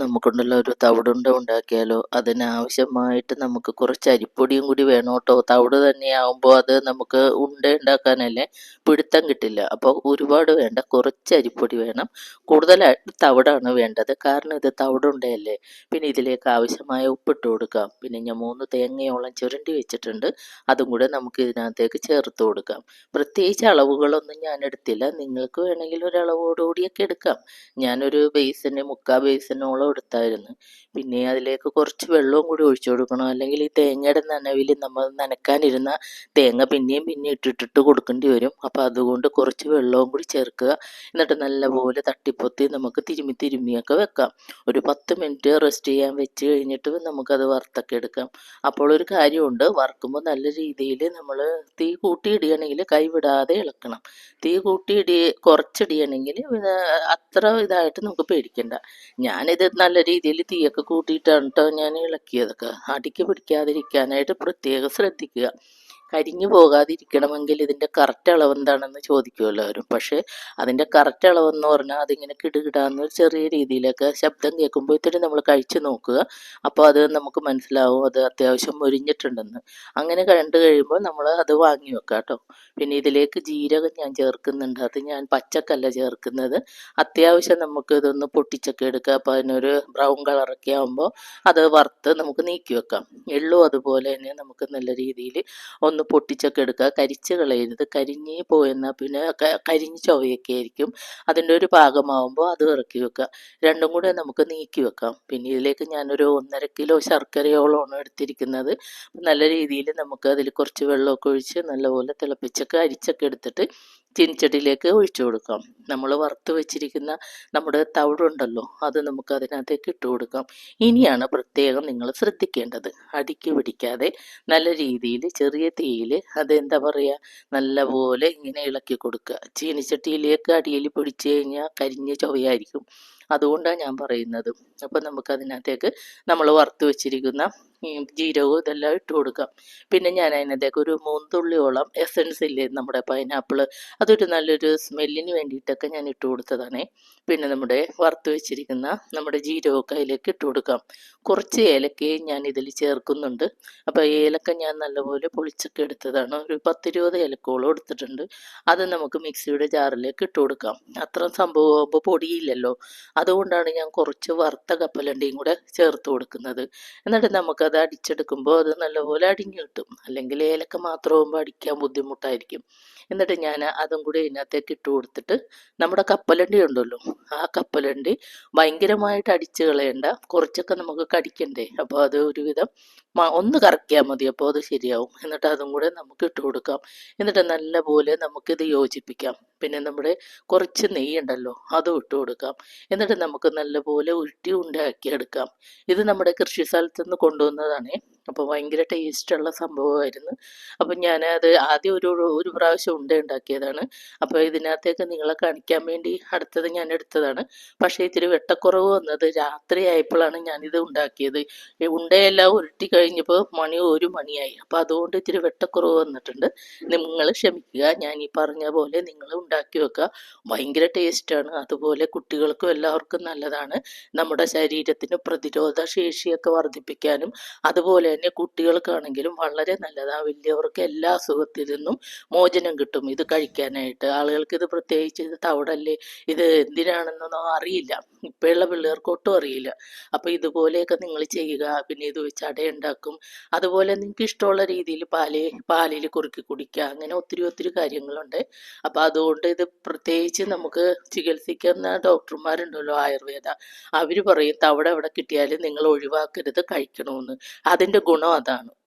നമുക്കുണ്ടല്ലോ ഒരു തവിടുണ്ട ഉണ്ടാക്കിയാലോ? അതിനാവശ്യമായിട്ട് നമുക്ക് കുറച്ച് അരിപ്പൊടിയും കൂടി വേണം കേട്ടോ. തവിട് തന്നെയാവുമ്പോൾ അത് നമുക്ക് ഉണ്ട ഉണ്ടാക്കാനല്ലേ പിടുത്തം കിട്ടില്ല. അപ്പോൾ ഒരുപാട് വേണ്ട, കുറച്ച് അരിപ്പൊടി വേണം. കൂടുതലായിട്ട് തവിടാണ് വേണ്ടത്, കാരണം ഇത് തവിടുണ്ടയല്ലേ. പിന്നെ ഇതിലേക്ക് ആവശ്യമായ ഉപ്പിട്ട് കൊടുക്കാം. പിന്നെ ഞാൻ 3 തേങ്ങയോളം ചുരണ്ടി വെച്ചിട്ടുണ്ട്, അതും കൂടെ നമുക്ക് ഇതിനകത്തേക്ക് ചേർത്ത് കൊടുക്കാം. പ്രത്യേകിച്ച് അളവുകളൊന്നും ഞാൻ എടുത്തില്ല, നിങ്ങൾക്ക് വേണമെങ്കിൽ ഒരു അളവോടുകൂടിയൊക്കെ എടുക്കാം. ഞാനൊരു ബേസിന് 3/4 ബേസിനോളം എടുത്തായിരുന്നു. പിന്നെ അതിലേക്ക് കുറച്ച് വെള്ളവും കൂടി ഒഴിച്ചു കൊടുക്കണം, അല്ലെങ്കിൽ ഈ തേങ്ങയുടെ നനവിൽ നമ്മൾ നനയ്ക്കാനിരുന്ന തേങ്ങ പിന്നെയും പിന്നെ ഇട്ടിട്ട് കൊടുക്കേണ്ടി വരും. അപ്പോൾ അതുകൊണ്ട് കുറച്ച് വെള്ളവും കൂടി ചേർക്കുക. എന്നിട്ട് നല്ലപോലെ തട്ടിപ്പൊത്തി നമുക്ക് തിരുമ്മിയൊക്കെ വെക്കാം. ഒരു 10 മിനിറ്റ് റെസ്റ്റ് ചെയ്യാൻ വെച്ച് കഴിഞ്ഞിട്ട് നമുക്കത് വറുത്തൊക്കെ എടുക്കാം. അപ്പോൾ ഒരു കാര്യമുണ്ട്, വറുക്കുമ്പോൾ നല്ല രീതിയിൽ നമ്മൾ തീ കൂട്ടിയിടുകയാണെങ്കിൽ കൈ വിടാതെ ഇളക്കണം. തീ കുറച്ചിടുകയാണെങ്കിൽ അത്ര ഇതായിട്ട് നമുക്ക് പേടിക്കണ്ട. ഞാനിത് നല്ല രീതിയിൽ തീയൊക്കെ കൂട്ടിയിട്ടാണ് കേട്ടോ ഞാൻ ഇളക്കിയതൊക്കെ. അടിക്ക് പിടിക്കാതിരിക്കാനായിട്ട് പ്രത്യേകം ശ്രദ്ധിക്കുക. കരിഞ്ഞു പോകാതിരിക്കണമെങ്കിൽ ഇതിൻ്റെ കറക്റ്റ് അളവ് എന്താണെന്ന് ചോദിക്കുമല്ലോ എല്ലാവരും. പക്ഷേ അതിൻ്റെ കറക്റ്റ് അളവെന്ന് പറഞ്ഞാൽ അതിങ്ങനെ കിടുകിടാന്ന് ചെറിയ രീതിയിലൊക്കെ ശബ്ദം കേൾക്കുമ്പോൾ ഇത്തിരി നമ്മൾ കഴിച്ച് നോക്കുക. അപ്പോൾ അത് നമുക്ക് മനസ്സിലാവും അത് അത്യാവശ്യം മൊരിഞ്ഞിട്ടുണ്ടെന്ന്. അങ്ങനെ കണ്ടു കഴിയുമ്പോൾ നമ്മൾ അത് വാങ്ങി വെക്കാം കേട്ടോ. പിന്നെ ഇതിലേക്ക് ജീരകം ഞാൻ ചേർക്കുന്നുണ്ട്. അത് ഞാൻ പച്ചക്കല്ല ചേർക്കുന്നത്. അത്യാവശ്യം നമുക്ക് ഇതൊന്ന് പൊട്ടിച്ചൊക്കെ എടുക്കുക. അപ്പോൾ അതിനൊരു ബ്രൗൺ കളറൊക്കെ ആകുമ്പോൾ അത് വറുത്ത് നമുക്ക് നീക്കി വെക്കാം. എള്ളും അതുപോലെ തന്നെ നമുക്ക് നല്ല രീതിയിൽ ഒന്ന് പൊട്ടിച്ചൊക്കെ എടുക്കുക. കരിച്ച് കളയരുത്, കരിഞ്ഞ് പോയെന്നാൽ പിന്നെ കരിഞ്ഞ് ചൊവയൊക്കെ ആയിരിക്കും. അതിൻ്റെ ഒരു പാകമാകുമ്പോൾ അത് ഇറക്കി വെക്കുക. രണ്ടും കൂടെ നമുക്ക് നീക്കി വെക്കാം. പിന്നെ ഇതിലേക്ക് ഞാനൊരു 1.5 കിലോ ശർക്കരയോളമാണ് എടുത്തിരിക്കുന്നത്. നല്ല രീതിയിൽ നമുക്ക് അതിൽ കുറച്ച് വെള്ളമൊക്കെ ഒഴിച്ച് നല്ലപോലെ തിളപ്പിച്ചൊക്കെ അരിച്ചൊക്കെ എടുത്തിട്ട് ചീനിച്ചട്ടിയിലേക്ക് ഒഴിച്ചു കൊടുക്കാം. നമ്മൾ വറുത്ത് വെച്ചിരിക്കുന്ന നമ്മുടെ തവിടുണ്ടല്ലോ, അത് നമുക്ക് അതിനകത്തേക്ക് ഇട്ട് കൊടുക്കാം. ഇനിയാണ് പ്രത്യേകം നിങ്ങൾ ശ്രദ്ധിക്കേണ്ടത്, അടിക്ക് പിടിക്കാതെ നല്ല രീതിയിൽ ചെറിയ തീയിൽ അത് എന്താ പറയുക, നല്ലപോലെ ഇങ്ങനെ ഇളക്കി കൊടുക്കുക. ചീനിച്ചട്ടിയിലേക്ക് അടിയിൽ പിടിച്ചു കഴിഞ്ഞാൽ കരിഞ്ഞ ചൊവയായിരിക്കും. അതുകൊണ്ടാണ് ഞാൻ പറയുന്നത്. അപ്പം നമുക്കതിനകത്തേക്ക് നമ്മൾ വറുത്ത് വെച്ചിരിക്കുന്ന ജീരകവും ഇതെല്ലാം ഇട്ട് കൊടുക്കാം. പിന്നെ ഞാൻ അതിനകത്തേക്ക് ഒരു 3 തുള്ളിയോളം എസൻസ് ഇല്ലേ നമ്മുടെ പൈനാപ്പിൾ, അതൊരു നല്ലൊരു സ്മെല്ലിന് വേണ്ടിയിട്ടൊക്കെ ഞാൻ ഇട്ട് കൊടുത്തതാണേ. പിന്നെ നമ്മുടെ വറുത്ത് വെച്ചിരിക്കുന്ന നമ്മുടെ ജീരകമൊക്കെ അതിലേക്ക് ഇട്ട് കൊടുക്കാം. കുറച്ച് ഏലക്കയും ഞാൻ ഇതിൽ ചേർക്കുന്നുണ്ട്. അപ്പോൾ ഏലക്ക ഞാൻ നല്ലപോലെ പൊളിച്ചൊക്കെ എടുത്തതാണ്. ഒരു 10-20 ഏലക്കോളം എടുത്തിട്ടുണ്ട്. അത് നമുക്ക് മിക്സിയുടെ ജാറിലേക്ക് ഇട്ട് കൊടുക്കാം. അത്ര സംഭവമാകുമ്പോൾ പൊടിയില്ലല്ലോ, അതുകൊണ്ടാണ് ഞാൻ കുറച്ച് വറുത്ത കപ്പലണ്ടിയും കൂടെ ചേർത്ത് കൊടുക്കുന്നത്. എന്നിട്ട് നമുക്കത് അടിച്ചെടുക്കുമ്പോൾ അത് നല്ലപോലെ അടിഞ്ഞു കിട്ടും. അല്ലെങ്കിൽ ഏലക്ക മാത്രമാകുമ്പോൾ അടിക്കാൻ ബുദ്ധിമുട്ടായിരിക്കും. എന്നിട്ട് ഞാൻ അതും കൂടി ഇതിനകത്തേക്ക് ഇട്ട് കൊടുത്തിട്ട് നമ്മുടെ കപ്പലണ്ടി ഉണ്ടല്ലോ, ആ കപ്പലണ്ടി ഭയങ്കരമായിട്ട് അടിച്ച് കളയണ്ട, കുറച്ചൊക്കെ നമുക്ക് കടിക്കണ്ടേ. അപ്പോൾ അത് ഒരുവിധം ഒന്ന് കറക്കിയാൽ മതി, അപ്പോൾ അത് ശരിയാവും. എന്നിട്ട് അതും കൂടെ നമുക്ക് ഇട്ട് കൊടുക്കാം. എന്നിട്ട് നല്ലപോലെ നമുക്കിത് യോജിപ്പിക്കാം. പിന്നെ നമ്മുടെ കുറച്ച് നെയ്യ് ഉണ്ടല്ലോ, അതും ഇട്ട് കൊടുക്കാം. എന്നിട്ട് നമുക്ക് നല്ലപോലെ ഉരുട്ടി ഉണ്ടാക്കിയെടുക്കാം. ഇത് നമ്മുടെ കൃഷി സ്ഥലത്ത് നിന്ന് കൊണ്ടുവന്നതാണേ. അപ്പോൾ ഭയങ്കര ടേസ്റ്റുള്ള സംഭവമായിരുന്നു. അപ്പം ഞാനത് ആദ്യം ഒരു പ്രാവശ്യം ഉണ്ടാക്കിയതാണ്. അപ്പോൾ ഇതിനകത്തേക്ക് നിങ്ങളെ കാണിക്കാൻ വേണ്ടി അടുത്തത് ഞാൻ എടുത്തതാണ്. പക്ഷേ ഇത്തിരി വെട്ടക്കുറവ് വന്നത് രാത്രി ആയപ്പോഴാണ് ഞാനിത് ഉണ്ടാക്കിയത്. ഈ ഉണ്ടയെല്ലാം ഉരുട്ടി കഴിഞ്ഞപ്പോൾ 1 മണിയായി. അപ്പോൾ അതുകൊണ്ട് ഇത്തിരി വെട്ടക്കുറവ് വന്നിട്ടുണ്ട്. നിങ്ങൾ ക്ഷമിക്കുക. ഞാൻ ഈ പറഞ്ഞ പോലെ നിങ്ങൾ ഉണ്ടാക്കി വെക്കുക. ഭയങ്കര ടേസ്റ്റാണ്. അതുപോലെ കുട്ടികൾക്കും എല്ലാവർക്കും നല്ലതാണ്. നമ്മുടെ ശരീരത്തിന് പ്രതിരോധ ശേഷിയൊക്കെ വർദ്ധിപ്പിക്കാനും അതുപോലെ തന്നെ കുട്ടികൾക്കാണെങ്കിലും വളരെ നല്ലതാണ്. വലിയവർക്ക് എല്ലാ അസുഖത്തിൽ നിന്നും മോചനം കിട്ടും ഇത് കഴിക്കാനായിട്ട്. ആളുകൾക്ക് ഇത് പ്രത്യേകിച്ച് ഇത് തവിടല്ലേ, ഇത് എന്തിനാണെന്നൊന്നും അറിയില്ല. ഇപ്പോഴുള്ള പിള്ളേർക്ക് ഒട്ടും അറിയില്ല. അപ്പോൾ ഇതുപോലെയൊക്കെ നിങ്ങൾ ചെയ്യുക. പിന്നെ ഇത് വെച്ച് അടയുണ്ടാക്കും. അതുപോലെ നിങ്ങൾക്ക് ഇഷ്ടമുള്ള രീതിയിൽ പാലിൽ കുറുക്കി കുടിക്കുക. അങ്ങനെ ഒത്തിരി കാര്യങ്ങളുണ്ട്. അപ്പോൾ അതുകൊണ്ട് ഇത് പ്രത്യേകിച്ച് നമുക്ക് ചികിത്സിക്കുന്ന ഡോക്ടർമാരുണ്ടല്ലോ ആയുർവേദ, അവർ പറയും തവിട് എവിടെ കിട്ടിയാലും നിങ്ങൾ ഒഴിവാക്കരുത്, കഴിക്കണമെന്ന്. അതിൻ്റെ ഗുണം അതാണ്.